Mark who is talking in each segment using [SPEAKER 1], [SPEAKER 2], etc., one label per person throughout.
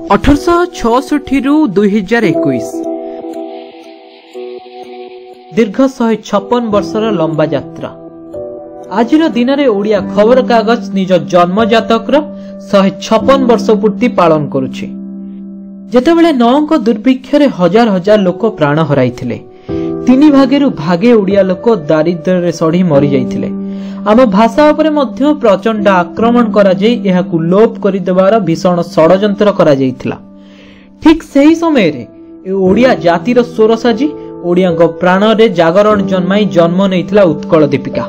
[SPEAKER 1] 1866 रु 2021 दीर्घ 156 वर्षर लंबा यात्रा। आज दिन में ओडिया खबर कागज निज जन्म जातक 156 वर्ष पूर्ति पालन करुछि। जेतेबेले नौंक दुर्भिक्ष रे हजार हजार लोक प्राण हराइथिले, तीन भागेरु भागे ओडिया लोक दारिद्र्य रे सढ़ी मरी जाइथिले। आम भाषा उपरे मध्य प्रचंड आक्रमण करा जाई एहाकु लोप करि देबार भीषण षडयंत्र करा जाइथिला। ठीक सही समय रे ओडिया जातिर स्वर साजी ओडिया प्राण रे जागरण जन्माई जन्म नैथिला उत्कल दीपिका।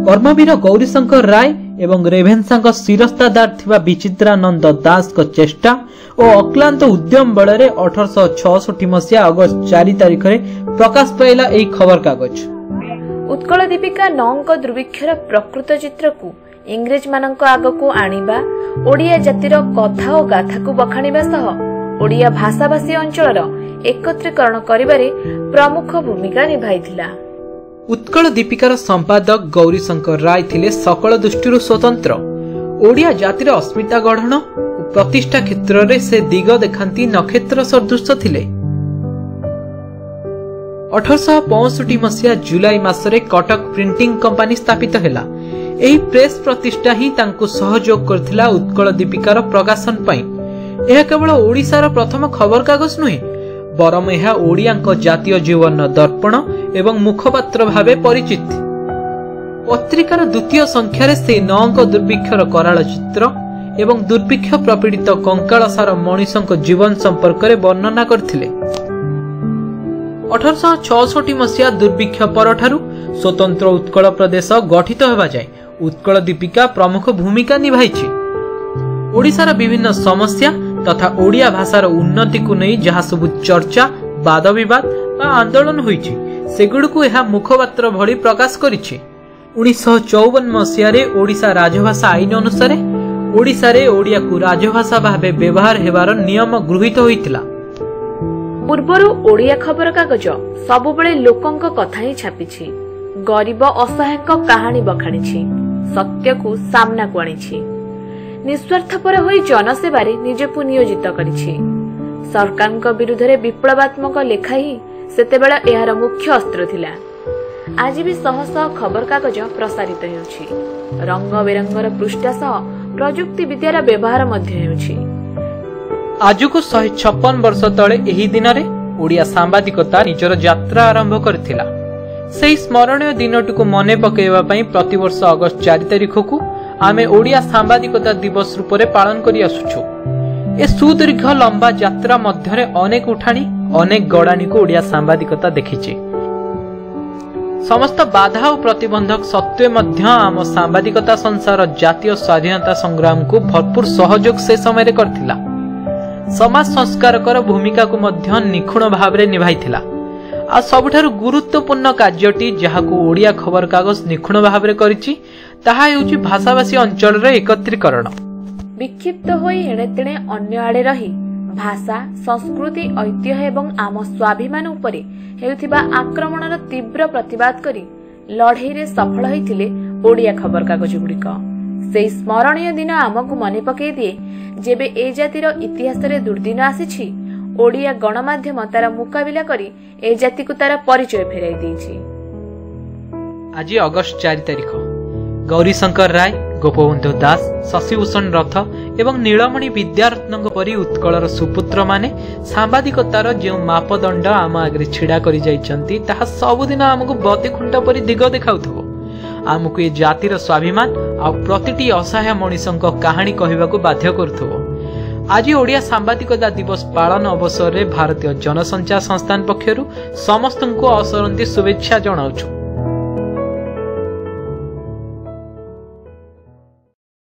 [SPEAKER 1] कर्मवीर गौरीशंकर राय एवं रेभेन्सा शिरस्तादार थिबा विचित्रानंद दास को चेष्टा और अक्लांत उद्यम बल 1866 मसीहा अगस्त 4 तारिख रे प्रकाश पाइला एई खबर कागज।
[SPEAKER 2] उत्कल दीपिका नौंक दुर्भिक्षर प्रकृत चित्र को इंग्रेज मानक आगकू आनिबा, ओडिया जातिर कथा और गाथा को बखाणिबा सह ओडिया भाषाभाषी अंचलर एकत्रीकरण करिबारे प्रमुख भूमिका निभाइथिला।
[SPEAKER 1] उत्कल दीपिकार संपादक गौरीशंकर राय थिले सकल दृष्टि स्वतंत्र। ओडिया जातिर अस्मिता गढ़ण और प्रतिष्ठा क्षेत्र रे से दिग देखांती नक्षत्र सदृश थिले। 1865 मसीहा जुलाई मासरे कटक प्रिंटिंग कंपनी स्थापित हैला। एही प्रेस प्रतिष्ठा ही तांको सहयोग करथिला उत्कल दीपिकार प्रकाशन पई। यह केवल ओडिशार प्रथम खबर कागज नुहे, बरम यह ओडियाक जातीय जीवन दर्पण एवं मुखपात्र भावे परिचित। पत्रिकार द्वितीय संख्यारे से नौंक दुर्भिक्षर कराल चित्र एवं दुर्भिक्ष प्रपीड़ित कंकालसार मनीषक जीवन संपर्क में वर्णना करथिले। 1866 मसीहा दुर्भिक्ष परठारु स्वतंत्र उत्कल प्रदेश गठित होबा जाय उत्कल दीपिका प्रमुख भूमिका निभाइछि। ओडिशार विभिन्न समस्या तथा ओडिया भाषार उन्नति को नहीं जहाँ सबु चर्चा वाद विवाद बा आंदोलन होइछि सेगुडकु एहा मुखपात्र भली प्रकाश करिछि। 1954 मसीहा रे ओडिशा राजभाषा आईन अनुसार ओडिशा रे ओडिया को राजभाषा भावे व्यवहार हेबार नियम गृहीत होइतिला।
[SPEAKER 2] पूर्वरु ओडिया खबर कागज सबुबेले लोकंक कथा ही छापिछि, गरीब असहायक कहानी बखाणिछि, सत्य को सामना को आनिछि, निस्वार्थपर होई जनसेवारे निजकु नियोजित करिछि। सरकारक विरुद्ध रे विप्लवात्मक लेखा ही सेतेबेला एहार मुख्य अस्त्र थिला। आज भी शह शह खबर कागज प्रसारित हेउछि, रंग बेरंगर पृष्ठा सह प्रजुक्ति विद्यार व्यवहार मध्य हेउछि।
[SPEAKER 1] आज को 156 वर्ष तले एही दिन रे ओडिया सांबादिकता निजर यात्रा आरंभ करथिला। सेही स्मरणीय दिनटुकु मने पकेଇବା ପାଇଁ प्रतिवर्ष अगस्त 4 तारिख को आमे ओडिया सांबादिकता दिवस रूप में पालन करि आसुछु। ए सुदीर्घ लंबा यात्रा मध्यरे अनेक उठाणी अनेक गड़ाणी को ओडिया सांबादिकता देखिछि। समस्त बाधा और प्रतिबंधक सत्वे मध्य आम सांबादिकता संसार जातीय स्वाधीनता संग्राम को भरपूर सहयोग से समय करथिला। समाज संस्कारकर भूमिका को मध्य निखुण भाव रे निभाइथिला। आ सबठारु गुरुत्वपूर्ण कार्यटी जहाकू ओडिया खबर कागज निखुण भाव रे करिछि ताहा हेउछि भाषाभाषी अंचल रे एकत्रीकरण।
[SPEAKER 2] विक्षिप्त होई एणे तेणे अन्य आड़े रही भाषा संस्कृति ऐतिह्य एवं आम स्वाभिमान उपरे हेउथिबा आक्रमणर तीव्र प्रतिवाद करी लड़ाई रे सफल होइथिले ओडिया खबर कागज गुड़िक। सेही स्मरणीय दिन आमकु मने पकई दिए जेबे ए जातिर इतिहास रे दुर्दिन आसीछि, ओडिया गणमाध्यम तार मुकाबिला करी ए जाति को तार परिचय फेराई देछि।
[SPEAKER 1] आज अगस्त 4 तारिख गौरीशंकर राय, गोपबंधु दास, शशिभूषण रथ एवं नीलमणि विद्यारत्न परी उत्कलर सुपुत्र माने सांबादिकतार जो मापदंड आम आगे छिड़ा करि जाइछन्ति ताहा सबुदिन आमको बतीखुंटा परी दिग देखाउथबो। आमको ये जातिर स्वाभिमान आ प्रतिटी असहाय मनीषक कहानी कहवाको बाध्य करुथबो। आज ओडिया सांबादिकता दिवस पालन अवसर में भारतीय जनसंचार संस्थान पक्षरु समस्तंको असरंती शुभेच्छा जणाउछु।